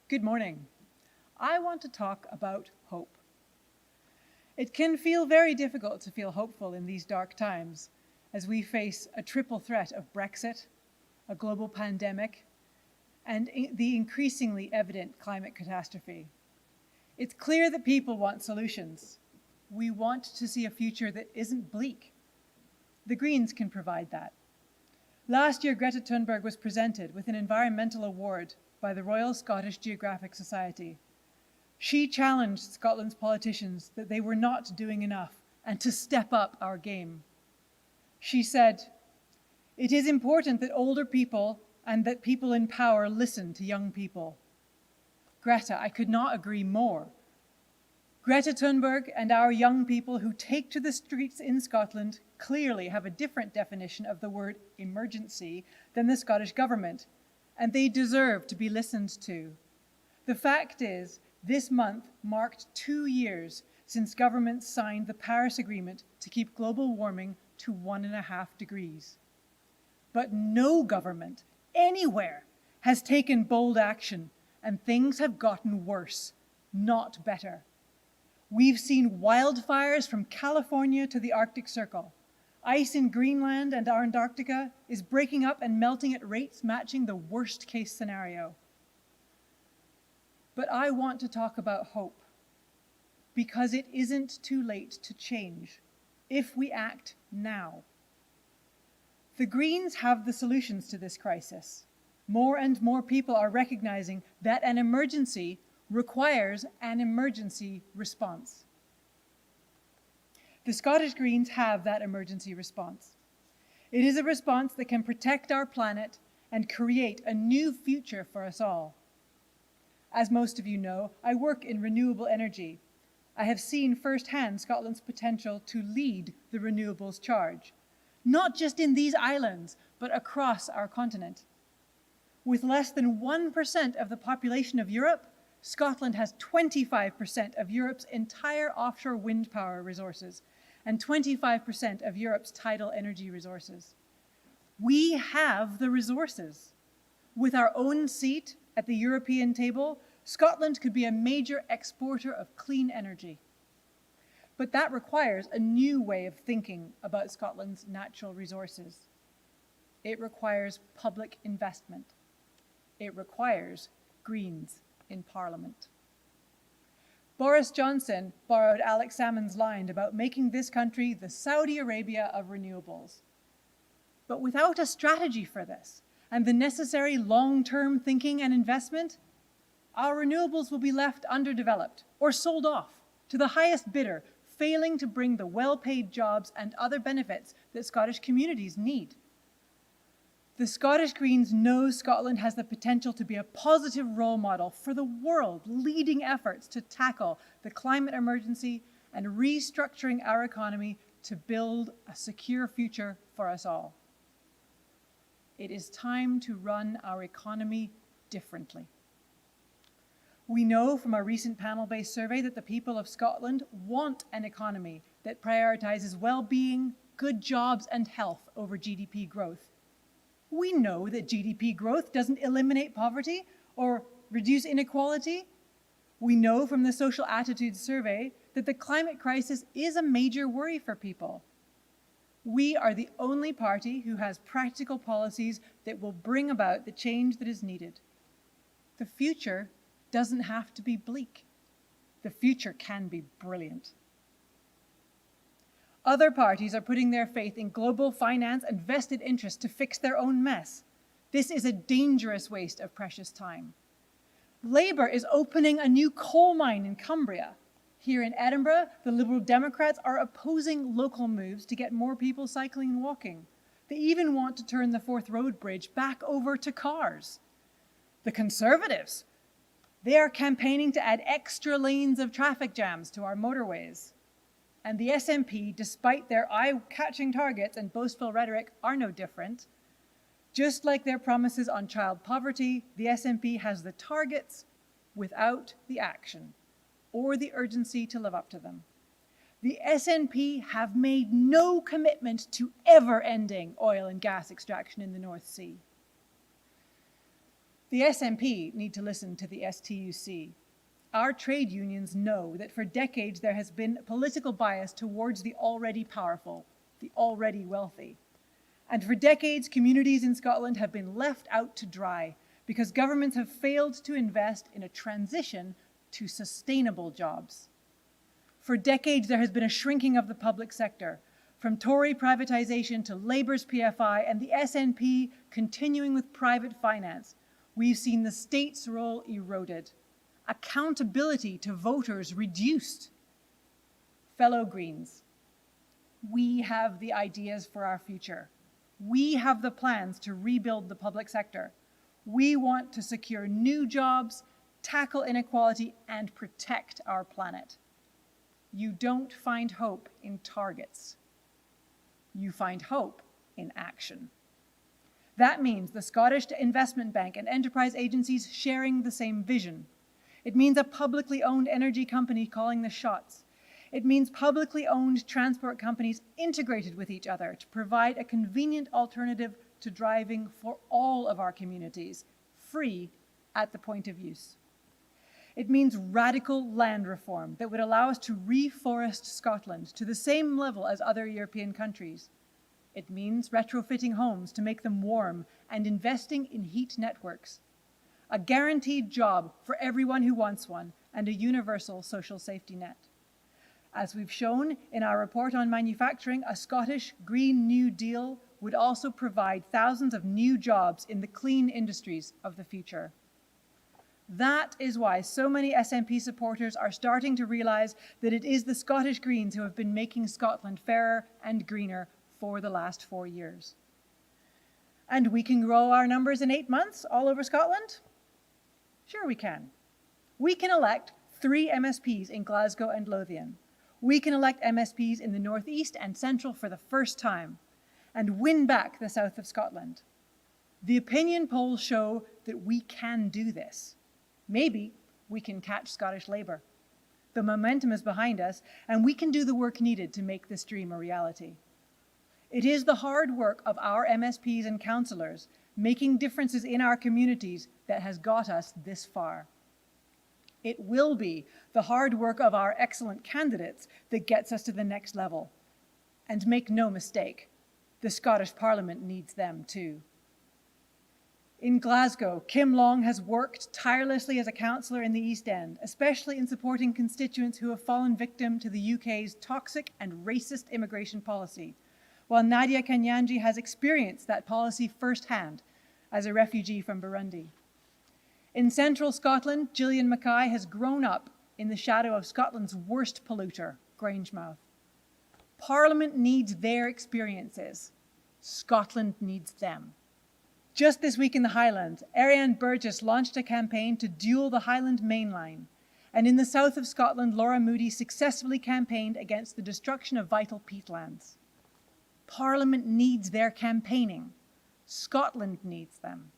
Good morning. I want to talk about hope. It can feel very difficult to feel hopeful in these dark times as we face a triple threat of Brexit, a global pandemic, and the increasingly evident climate catastrophe. It's clear that people want solutions. We want to see a future that isn't bleak. The Greens can provide that. Last year, Greta Thunberg was presented with an environmental award by the Royal Scottish Geographic Society. She challenged Scotland's politicians that they were not doing enough and to step up our game. She said, "It is important that older people and that people in power listen to young people." Greta, I could not agree more. Greta Thunberg and our young people who take to the streets in Scotland clearly have a different definition of the word emergency than the Scottish government, and they deserve to be listened to. The fact is, this month marked 2 years since governments signed the Paris Agreement to keep global warming to 1.5 degrees. But no government anywhere has taken bold action, and things have gotten worse, not better. We've seen wildfires from California to the Arctic Circle. Ice in Greenland and Antarctica is breaking up and melting at rates matching the worst-case scenario. But I want to talk about hope, because it isn't too late to change if we act now. The Greens have the solutions to this crisis. More and more people are recognizing that an emergency requires an emergency response. The Scottish Greens have that emergency response. It is a response that can protect our planet and create a new future for us all. As most of you know, I work in renewable energy. I have seen firsthand Scotland's potential to lead the renewables charge, not just in these islands, but across our continent. With less than 1% of the population of Europe, Scotland has 25% of Europe's entire offshore wind power resources and 25% of Europe's tidal energy resources. We have the resources. With our own seat at the European table, Scotland could be a major exporter of clean energy. But that requires a new way of thinking about Scotland's natural resources. It requires public investment. It requires Greens in Parliament. Boris Johnson borrowed Alex Salmond's line about making this country the Saudi Arabia of renewables. But without a strategy for this and the necessary long-term thinking and investment, our renewables will be left underdeveloped or sold off to the highest bidder, failing to bring the well-paid jobs and other benefits that Scottish communities need. The Scottish Greens know Scotland has the potential to be a positive role model for the world, leading efforts to tackle the climate emergency and restructuring our economy to build a secure future for us all. It is time to run our economy differently. We know from a recent panel-based survey that the people of Scotland want an economy that prioritizes well-being, good jobs, and health over GDP growth. We know that GDP growth doesn't eliminate poverty or reduce inequality. We know from the social attitudes survey that the climate crisis is a major worry for people. We are the only party who has practical policies that will bring about the change that is needed. The future doesn't have to be bleak. The future can be brilliant. Other parties are putting their faith in global finance and vested interests to fix their own mess. This is a dangerous waste of precious time. Labour is opening a new coal mine in Cumbria. Here in Edinburgh, the Liberal Democrats are opposing local moves to get more people cycling and walking. They even want to turn the Forth Road Bridge back over to cars. The Conservatives, they are campaigning to add extra lanes of traffic jams to our motorways. And the SNP, despite their eye-catching targets and boastful rhetoric, are no different. Just like their promises on child poverty, the SNP has the targets without the action or the urgency to live up to them. The SNP have made no commitment to ever ending oil and gas extraction in the North Sea. The SNP need to listen to the STUC. Our trade unions know that for decades there has been political bias towards the already powerful, the already wealthy. And for decades, communities in Scotland have been left out to dry because governments have failed to invest in a transition to sustainable jobs. For decades, there has been a shrinking of the public sector, from Tory privatisation to Labour's PFI and the SNP continuing with private finance. We've seen the state's role eroded, accountability to voters reduced. Fellow Greens, we have the ideas for our future. We have the plans to rebuild the public sector. We want to secure new jobs, tackle inequality, and protect our planet. You don't find hope in targets. You find hope in action. That means the Scottish Investment Bank and enterprise agencies sharing the same vision. It means a publicly owned energy company calling the shots. It means publicly owned transport companies integrated with each other to provide a convenient alternative to driving for all of our communities, free at the point of use. It means radical land reform that would allow us to reforest Scotland to the same level as other European countries. It means retrofitting homes to make them warm and investing in heat networks. A guaranteed job for everyone who wants one and a universal social safety net. As we've shown in our report on manufacturing, a Scottish Green New Deal would also provide thousands of new jobs in the clean industries of the future. That is why so many SNP supporters are starting to realise that it is the Scottish Greens who have been making Scotland fairer and greener for the last 4 years. And we can grow our numbers in 8 months all over Scotland? Sure we can. We can elect 3 MSPs in Glasgow and Lothian. We can elect MSPs in the North East and Central for the first time and win back the south of Scotland. The opinion polls show that we can do this. Maybe we can catch Scottish Labour. The momentum is behind us, and we can do the work needed to make this dream a reality. It is the hard work of our MSPs and councillors making differences in our communities that has got us this far. It will be the hard work of our excellent candidates that gets us to the next level. And make no mistake, the Scottish Parliament needs them too. In Glasgow, Kim Long has worked tirelessly as a councillor in the East End, especially in supporting constituents who have fallen victim to the UK's toxic and racist immigration policy, while Nadia Kanyanji has experienced that policy firsthand as a refugee from Burundi. In central Scotland, Gillian Mackay has grown up in the shadow of Scotland's worst polluter, Grangemouth. Parliament needs their experiences. Scotland needs them. Just this week in the Highlands, Ariane Burgess launched a campaign to dual the Highland Main Line. And in the south of Scotland, Laura Moody successfully campaigned against the destruction of vital peatlands. Parliament needs their campaigning. Scotland needs them.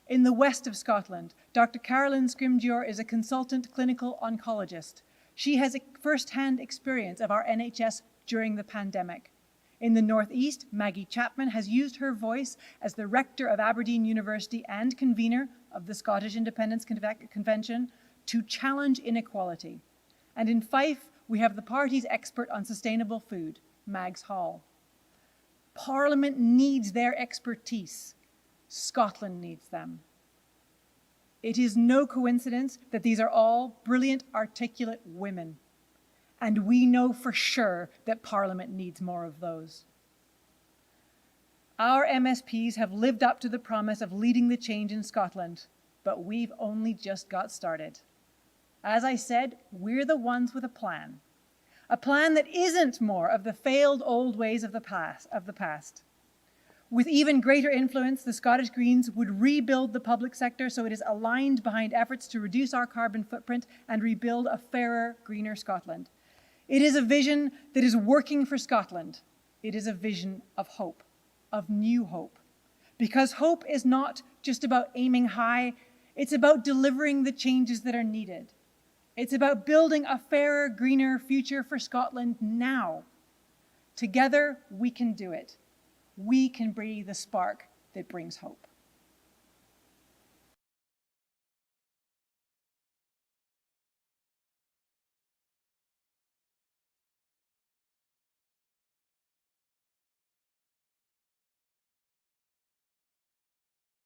In the west of Scotland, Dr. Carolyn Scrimgeour is a consultant clinical oncologist. She has a first-hand experience of our NHS during the pandemic. In the northeast, Maggie Chapman has used her voice as the rector of Aberdeen University and convener of the Scottish Independence Convention to challenge inequality. And in Fife, we have the party's expert on sustainable food, Mags Hall. Parliament needs their expertise. Scotland needs them. It is no coincidence that these are all brilliant, articulate women. And we know for sure that Parliament needs more of those. Our MSPs have lived up to the promise of leading the change in Scotland, but we've only just got started. As I said, we're the ones with a plan that isn't more of the failed old ways of the past. With even greater influence, the Scottish Greens would rebuild the public sector so it is aligned behind efforts to reduce our carbon footprint and rebuild a fairer, greener Scotland. It is a vision that is working for Scotland. It is a vision of hope, of new hope. Because hope is not just about aiming high, it's about delivering the changes that are needed. It's about building a fairer, greener future for Scotland now. Together, we can do it. We can be the spark that brings hope.